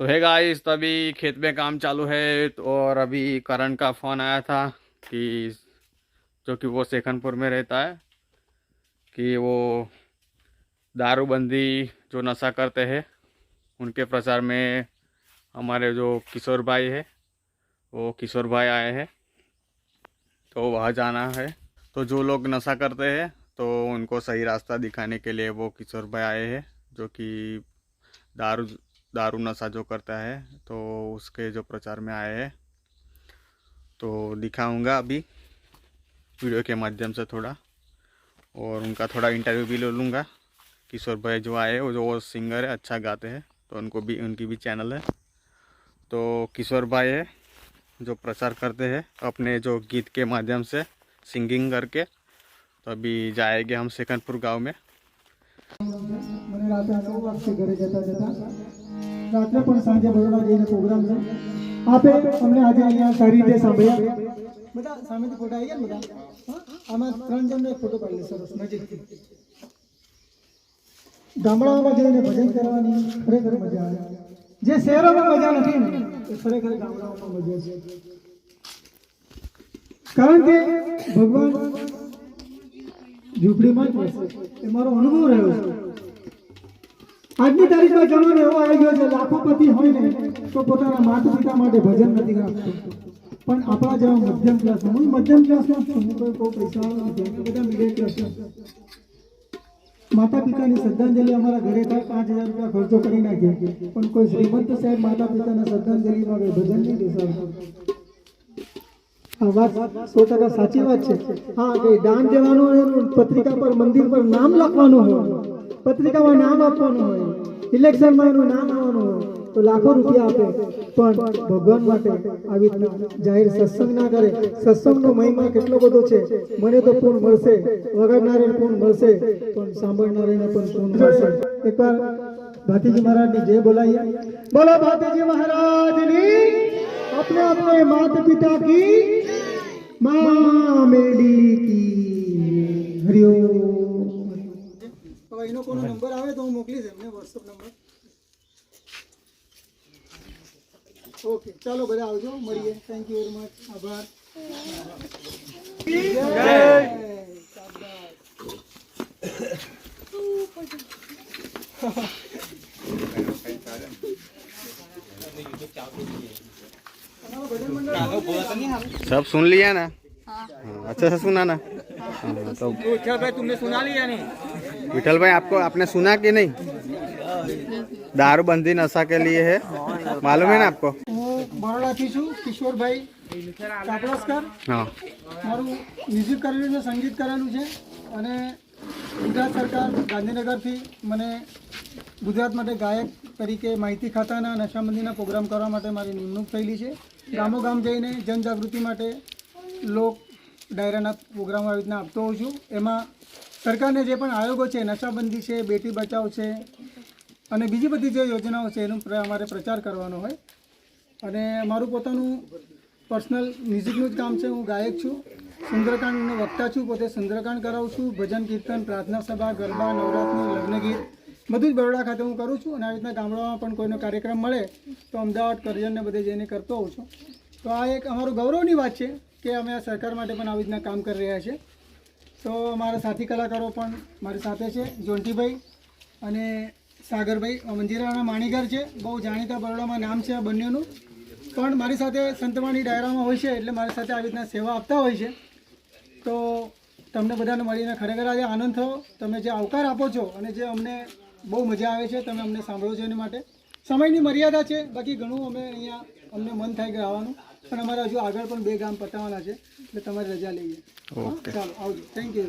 तो है गाइस, तो अभी खेत में काम चालू है। और अभी करण का फ़ोन आया था कि जो कि वो सेखनपुर में रहता है, कि वो दारूबंदी जो नशा करते हैं उनके प्रचार में हमारे जो किशोर भाई है, वो किशोर भाई आए हैं। तो वहाँ जाना है। तो जो लोग नशा करते हैं तो उनको सही रास्ता दिखाने के लिए वो किशोर भाई आए हैं, जो कि दारू दारू नशा जो करता है तो उसके जो प्रचार में आए हैं। तो दिखाऊंगा अभी वीडियो के माध्यम से थोड़ा, और उनका थोड़ा इंटरव्यू भी ले लूँगा। किशोर भाई जो आए वो जो सिंगर है, अच्छा गाते हैं, तो उनकी भी चैनल है। तो किशोर भाई है जो प्रचार करते हैं अपने जो गीत के माध्यम से, सिंगिंग करके। तो अभी जाएंगे हम सेकंदपुर गांव में। મને રાતે 9 વાગે ઘરે જતા રાત્રે પણ સાંજે બરોડા જઈને પ્રોગ્રામ છે આપે અમને આજે અહીંયા સારી રીતે સાંભળ્યા બધા સામેથી ફોટા આવી ગયા ને બધા હા આમાં 3 જણનો એક ફોટો પાડી લે સરસ નજીકથી ગામડાઓમાં જઈને ભજન કરવાની ખરેખર મજા આવે જે શહેરોમાં મજા નથી ને એ ખરેખર ગામડાઓમાં મજા છે કારણ કે ભગવાન ઝૂંપડીમાં જ વસે એ મારો અનુભવ રહ્યો છે આજની તારીખમાં જમાનો એવો આવી ગયો છે લાખોપતિ હોય ને તો પોતાના માતા પિતા માટે ભજન નથી રાખતો પણ આપણા જેવા મધ્યમ ક્લાસ હું મધ્યમ ક્લાસમાં છું હું કોઈ પૈસાવાળો નથી બધા મિડલ ક્લાસ માતા પિતાની શ્રદ્ધાંજલિ અમારા ઘરે થાય 5000 રૂપિયા ખર્ચો કરી નાખીએ પણ કોઈ શ્રીમંત સાહેબ માતા પિતાના શ્રદ્ધાંજલિમાં કોઈ ભજન નહીં બેસાડતો વાત 100% સાચી વાત છે હા કે દાન દેવાનું હોય પત્રિકા પર મંદિર પર નામ લખવાનું હોય પત્રિકામાં નામ આપવાનું હોય ઇલેક્શનમાં એનું નામ આવવાનું હોય તો લાખો રૂપિયા આપે પણ ભગવાન માટે આવી રીતના જાહેર સત્સંગ ના કરે સત્સંગનો મહિમા કેટલો બધો છે મને તો પૂર્ણ મળશે વગાડનારાને પૂર્ણ મળશે પણ સાંભળનારાને પણ પૂર્ણ મળશે એકવાર ભાતીજી મહારાજની જય બોલાઈએ બોલો ભાતીજી મહારાજની अपने अपने माता पिता की माँ मेरी की हरिओम इनो कोनो नंबर आवे तो હું મોકલી દેમ ને WhatsApp નંબર ઓકે ચાલો બધા આવજો મળીએ થેન્ક યુ વેરી મચ આભાર सब सुन लिया ना? हाँ, अच्छा से सुना ना? हाँ, तो विठल भाई तुमने सुना लिया नहीं? विठल भाई आपने सुना कि नहीं? दारूबंदी नशा के लिए है, मालूम है ना आपको? હું બરોડાથી છું કિશોરભાઈ કાપડસ્કર हाँ, મારું મ્યુઝિક કરેલું છે સંગીત કરેલું છે અને ગુજરાત સરકાર ગાંધીનગરથી મને ગુજરાત માટે ગાયક તરીકે માહિતી ખાતાના નશાબંધીના પ્રોગ્રામ કરવા માટે મારી નિમણૂક થયેલી છે ગામો ગામ જઈને જનજાગૃતિ માટે લોક ડાયરાના પ્રોગ્રામો આવી રીતના આપતો હોઉં છું એમાં સરકારને જે પણ આયોગો છે નશાબંધી છે બેટી બચાવ છે અને બીજી બધી જે યોજનાઓ છે એનો અમારે પ્રચાર કરવાનો હોય અને મારું પોતાનું પર્સનલ મ્યુઝિકનું જ કામ છે હું ગાયક છું સુંદરકાંડનો વક્તા છું પોતે સુંદરકાંડ કરાવું છું ભજન કીર્તન પ્રાર્થના સભા ગરબા નવરાત્રિ લગ્ન ગીત બધું જ બરોડા ખાતે હું કરું છું અને આવી રીતના ગામડામાં પણ કોઈનો કાર્યક્રમ મળે તો અમદાવાદ કરજણને બધે જઈને કરતો હોઉં છું તો આ એક અમારું ગૌરવની વાત છે કે અમે આ સરકાર માટે પણ આવી રીતના કામ કરી રહ્યા છીએ તો મારા સાથી કલાકારો પણ મારી સાથે છે જોન્ટીભાઈ અને સાગરભાઈ મંજીરાના માણીગર છે બહુ જાણીતા બરોડામાં નામ છે આ બંનેનું પણ મારી સાથે સંતવાણી ડાયરામાં હોય છે એટલે મારી સાથે આવી રીતના સેવા આપતા હોય છે તો તમને બધાને મળીને ખરેખર આજે આનંદ થયો તમે જે આવકાર આપો છો અને જે અમને બહુ મજા આવે છે તમે અમને સાંભળો છો એની માટે સમયની મર્યાદા છે બાકી ઘણું અમે અહીંયા અમને મન થાય કે આવવાનું પણ અમારે હજુ આગળ પણ 2 ગામ પતાવવાના છે એટલે તમારી રજા લઈએ ચાલો આવજો થેન્ક યુ.